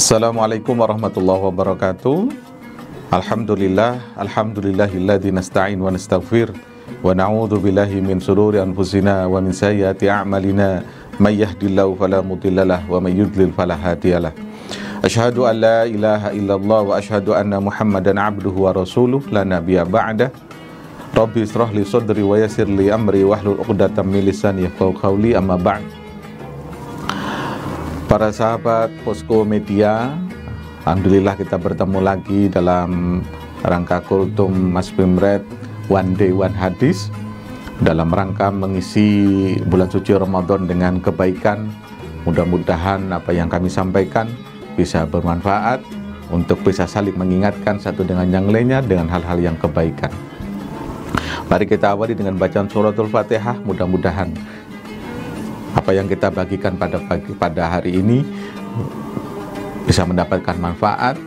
Assalamualaikum warahmatullahi wabarakatuh. Alhamdulillahilladzi nasta'in wa nastaghfir wa na'udzu billahi min shururi anfusina wa min sayyiati a'malina may yahdihillahu fala mudhillalah wa may yudlil fala hadiyalah. Asyhadu an la ilaha illallah wa asyhadu anna Muhammadan abduhu wa rasuluh la nabiyya ba'dah. Rabbi ishrah li sadri wa yassir li amri wahlul 'uqdatam min lisani yafqahu qawli, amma ba'd. Para sahabat Posko Media, alhamdulillah kita bertemu lagi dalam rangka Kultum Mas Pimret One Day One Hadis, dalam rangka mengisi bulan suci Ramadan dengan kebaikan. Mudah-mudahan apa yang kami sampaikan bisa bermanfaat untuk bisa saling mengingatkan satu dengan yang lainnya dengan hal-hal yang kebaikan. Mari kita awali dengan bacaan suratul Fatihah. Mudah-mudahan apa yang kita bagikan pada hari ini bisa mendapatkan manfaat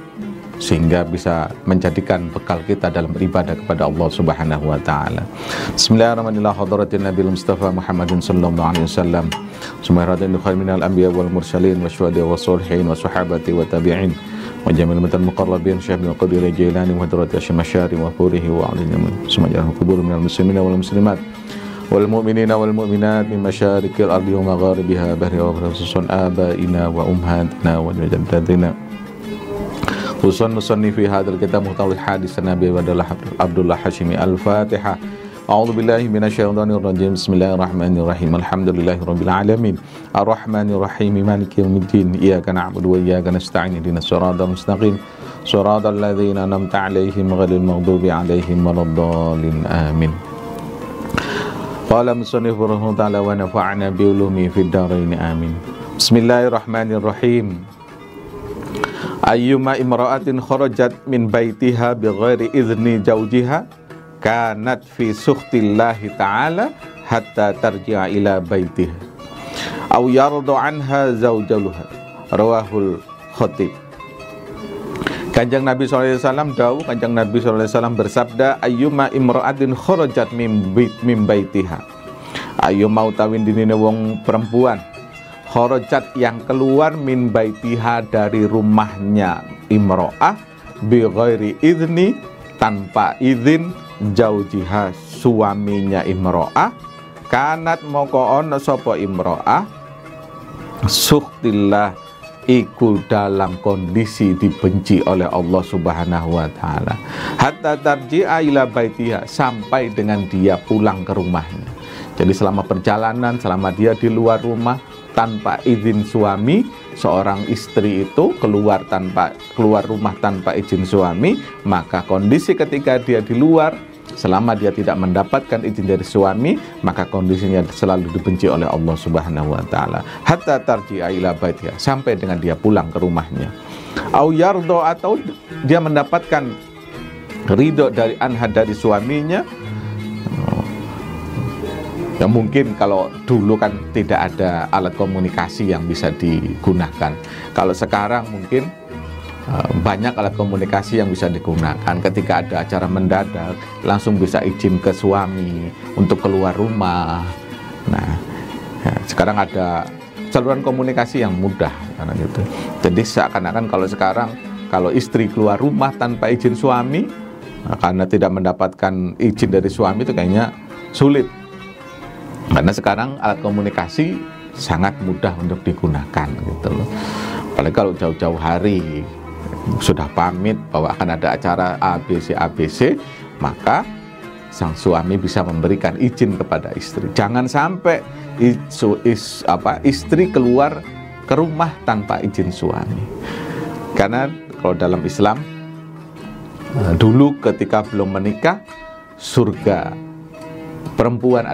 sehingga bisa menjadikan bekal kita dalam beribadah kepada Allah Subhanahu wa taala. Bismillahirrahmanirrahim. Hadratin Nabi Mustafa Muhammadin sallallahu alaihi wasallam. Subhanallahi khairin minal anbiya wal mursalin wasyuhada wassalihin wassahabati wa tabi'in wa jamil matal muqarrabin Syekh bin Qadir Jailani wa hadrati asy-masyari wa furihi wa alim sumajarul qubur minal muslimina wal muslimat wal mu'minina wal mu'minat min masyariqil ardi wa magharibiha bahri wa khususan abaina wa ummahatina wa jaddatina khususan musannifi hadzal kitab muhtawil hadis Nabi Abdullah Hashimi. Al-Fatihah. A'udzu billahi minasyaitonir rajim. Bismillahirrahmanirrahim. Alhamdulillahirabbil alamin. Arrahmanir rahim. Maliki yaumiddin. Iyyaka na'budu wa iyyaka nasta'in. Ihdinas siratal mustaqim. Siratal ladzina an'amta 'alaihim ghairil maghdubi 'alaihim waladdallin. Amin. Qala musannif rahimahullah ta'ala wa nafa'na bi ulumi fid dharain amin. Bismillahirrahmanirrahim. Ayyuma imra'atin kharajat min baitiha bighairi idzni zawjiha kanat fi sukhtillahi ta'ala hatta tarji'a ila baitiha aw yarda anha zawjaluha. Rawahul Khatib. Kanjeng Nabi SAW Kanjeng Nabi SAW bersabda, ayyuma imra'atin kharajat min baitiha. Ayyuma utawi dinine wong perempuan kharajat yang keluar min baitiha dari rumahnya imra'ah bi ghairi idzni tanpa izin zaujiha suaminya imra'ah kanat moko ono sapa imra'ah sukhtillah iku dalam kondisi dibenci oleh Allah Subhanahu wa taala hatta tarji'a ila baitiha, sampai dengan dia pulang ke rumahnya. Jadi selama perjalanan, selama dia di luar rumah tanpa izin suami, seorang istri itu keluar rumah tanpa izin suami, maka kondisi ketika dia di luar selama dia tidak mendapatkan izin dari suami, maka kondisinya selalu dibenci oleh Allah Subhanahu wa taala. Hatta tarji'a ila baitiha, sampai dengan dia pulang ke rumahnya. Au yardo, atau dia mendapatkan ridho dari anha, dari suaminya. Ya mungkin kalau dulu kan tidak ada alat komunikasi yang bisa digunakan. Kalau sekarang mungkin banyak alat komunikasi yang bisa digunakan. Ketika ada acara mendadak, langsung bisa izin ke suami untuk keluar rumah. Nah, ya, sekarang ada saluran komunikasi yang mudah karena gitu. Jadi seakan-akan kalau sekarang kalau istri keluar rumah tanpa izin suami, karena tidak mendapatkan izin dari suami, itu kayaknya sulit. Karena sekarang alat komunikasi sangat mudah untuk digunakan gitu loh. Apalagi kalau jauh-jauh hari sudah pamit bahwa akan ada acara ABC, maka sang suami bisa memberikan izin kepada istri. Jangan sampai istri keluar ke rumah tanpa izin suami. Karena kalau dalam Islam dulu ketika belum menikah, surga perempuan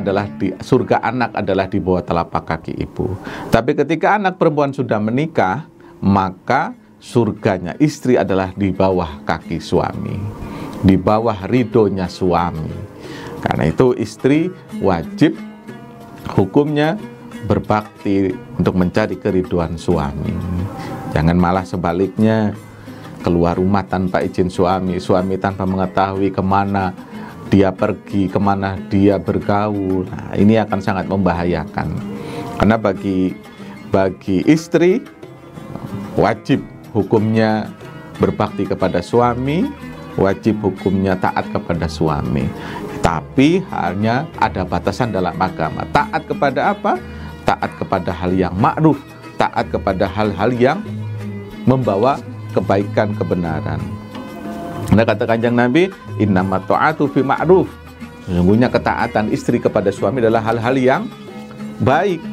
surga anak adalah di bawah telapak kaki ibu. Tapi ketika anak perempuan sudah menikah, maka surganya istri adalah di bawah kaki suami, di bawah ridhonya suami. Karena itu istri wajib hukumnya berbakti untuk mencari keridhoan suami. Jangan malah sebaliknya, keluar rumah tanpa izin suami, suami tanpa mengetahui kemana dia pergi, kemana dia bergaul. Nah, ini akan sangat membahayakan. Karena bagi istri wajib hukumnya berbakti kepada suami, wajib hukumnya taat kepada suami. Tapi hanya ada batasan dalam agama. Taat kepada apa? Taat kepada hal yang ma'ruf, taat kepada hal-hal yang membawa kebaikan, kebenaran. Nah, kata Kanjeng Nabi, innamat ta'atu fi ma'ruf. Sesungguhnya ketaatan istri kepada suami adalah hal-hal yang baik.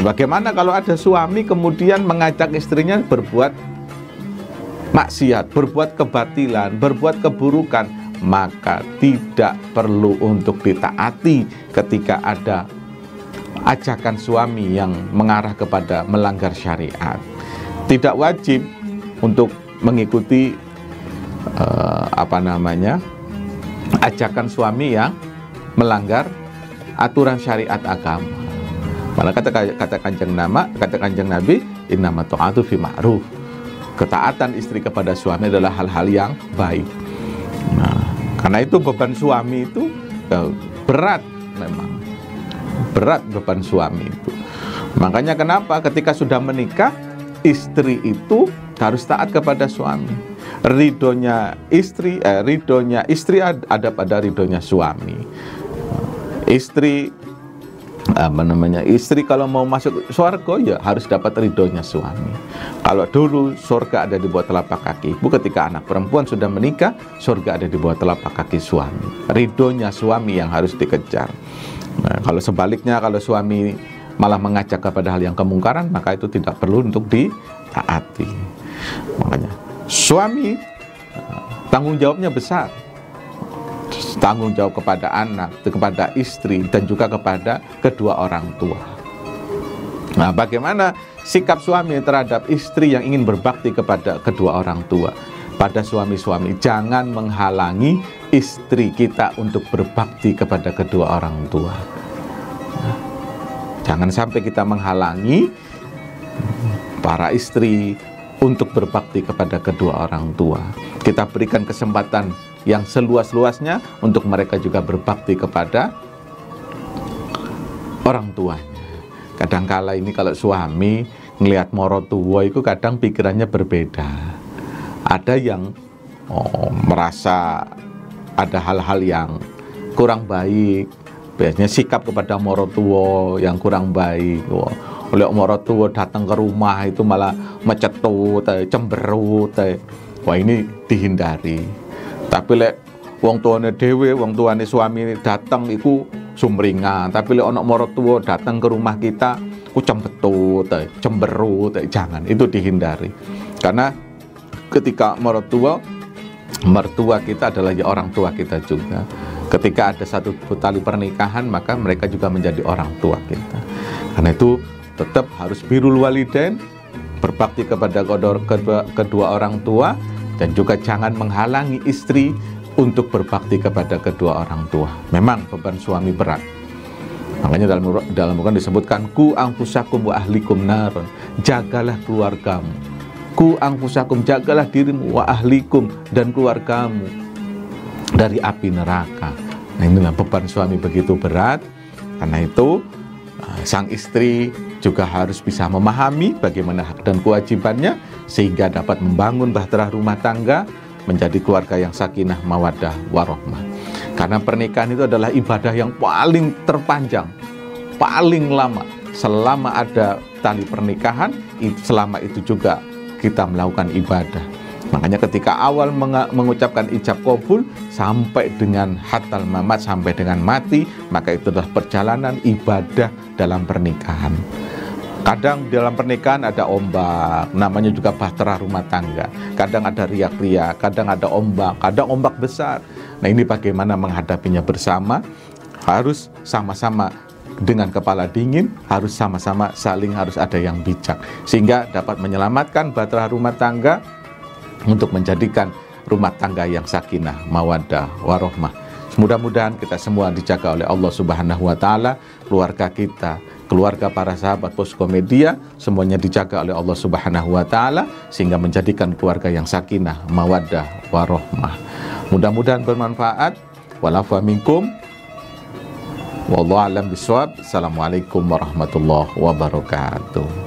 Bagaimana kalau ada suami kemudian mengajak istrinya berbuat maksiat, berbuat kebatilan, berbuat keburukan, maka tidak perlu untuk ditaati ketika ada ajakan suami yang mengarah kepada melanggar syariat. Tidak wajib untuk mengikuti ajakan suami yang melanggar aturan syariat agama. Malah kata Kanjeng Nabi, innamat ta'atu fi ma'ruf. Ketaatan istri kepada suami adalah hal-hal yang baik. Nah, karena itu beban suami itu berat, memang berat beban suami itu. Makanya kenapa ketika sudah menikah, istri itu harus taat kepada suami. Ridhonya istri ada pada ridhonya suami. Istri kalau mau masuk surga ya harus dapat ridhonya suami. Kalau dulu surga ada di bawah telapak kaki ibu, ketika anak perempuan sudah menikah, surga ada di bawah telapak kaki suami. Ridhonya suami yang harus dikejar. Nah, kalau sebaliknya, kalau suami malah mengajak kepada hal yang kemungkaran, maka itu tidak perlu untuk ditaati. Makanya suami tanggung jawabnya besar. Tanggung jawab kepada anak, kepada istri, dan juga kepada kedua orang tua. Nah, bagaimana sikap suami terhadap istri yang ingin berbakti kepada kedua orang tua? Pada suami-suami, jangan menghalangi istri kita untuk berbakti kepada kedua orang tua. Nah, jangan sampai kita menghalangi para istri untuk berbakti kepada kedua orang tua. Kita berikan kesempatan yang seluas-luasnya untuk mereka juga berbakti kepada orang tuanya. Kadangkala ini kalau suami ngelihat moro tua itu kadang pikirannya berbeda. Ada yang merasa ada hal-hal yang kurang baik, biasanya sikap kepada moro tua yang kurang baik. Oleh moro tua datang ke rumah itu malah mecetut, cemberut. Wah, ini dihindari. Tapi lek wong tuane dhewe, wong tuane suami datang iku sumringah. Tapi lek ana mara tuwa datang ke rumah kita ku cembetut, cemberut, jangan, itu dihindari. Karena ketika mertua kita adalah ya orang tua kita juga. Ketika ada satu tali pernikahan, maka mereka juga menjadi orang tua kita. Karena itu tetap harus birrul walidain, berbakti kepada kedua orang tua, dan juga jangan menghalangi istri untuk berbakti kepada kedua orang tua. Memang beban suami berat. Makanya dalam Al-Quran disebutkan ku anfusakum wa ahlikum naron. Jagalah keluargamu. Ku anfusakum, jagalah dirimu, wa ahlikum, dan keluargamu dari api neraka. Nah, inilah beban suami begitu berat. Karena itu sang istri juga harus bisa memahami bagaimana hak dan kewajibannya, sehingga dapat membangun bahtera rumah tangga menjadi keluarga yang sakinah, mawaddah, warahmah. Karena pernikahan itu adalah ibadah yang paling terpanjang, paling lama. Selama ada tali pernikahan, selama itu juga kita melakukan ibadah. Makanya ketika awal mengucapkan ijab qabul sampai dengan hatal mamat, sampai dengan mati, maka itu adalah perjalanan ibadah dalam pernikahan. Kadang dalam pernikahan ada ombak, namanya juga bahtera rumah tangga. Kadang ada riak-riak, kadang ada ombak, kadang ombak besar. Nah, ini bagaimana menghadapinya bersama, harus sama-sama dengan kepala dingin, harus sama-sama harus ada yang bijak, sehingga dapat menyelamatkan bahtera rumah tangga untuk menjadikan rumah tangga yang sakinah, mawaddah, warahmah. Mudah-mudahan kita semua dijaga oleh Allah Subhanahu wa Ta'ala, keluarga kita, keluarga para sahabat Posko Media, semuanya dijaga oleh Allah Subhanahu wa Ta'ala, sehingga menjadikan keluarga yang sakinah, mawaddah, warahmah. Mudah-mudahan bermanfaat. Walafu minkum. Wallahu a'lam bishawab. Assalamualaikum warahmatullahi wabarakatuh.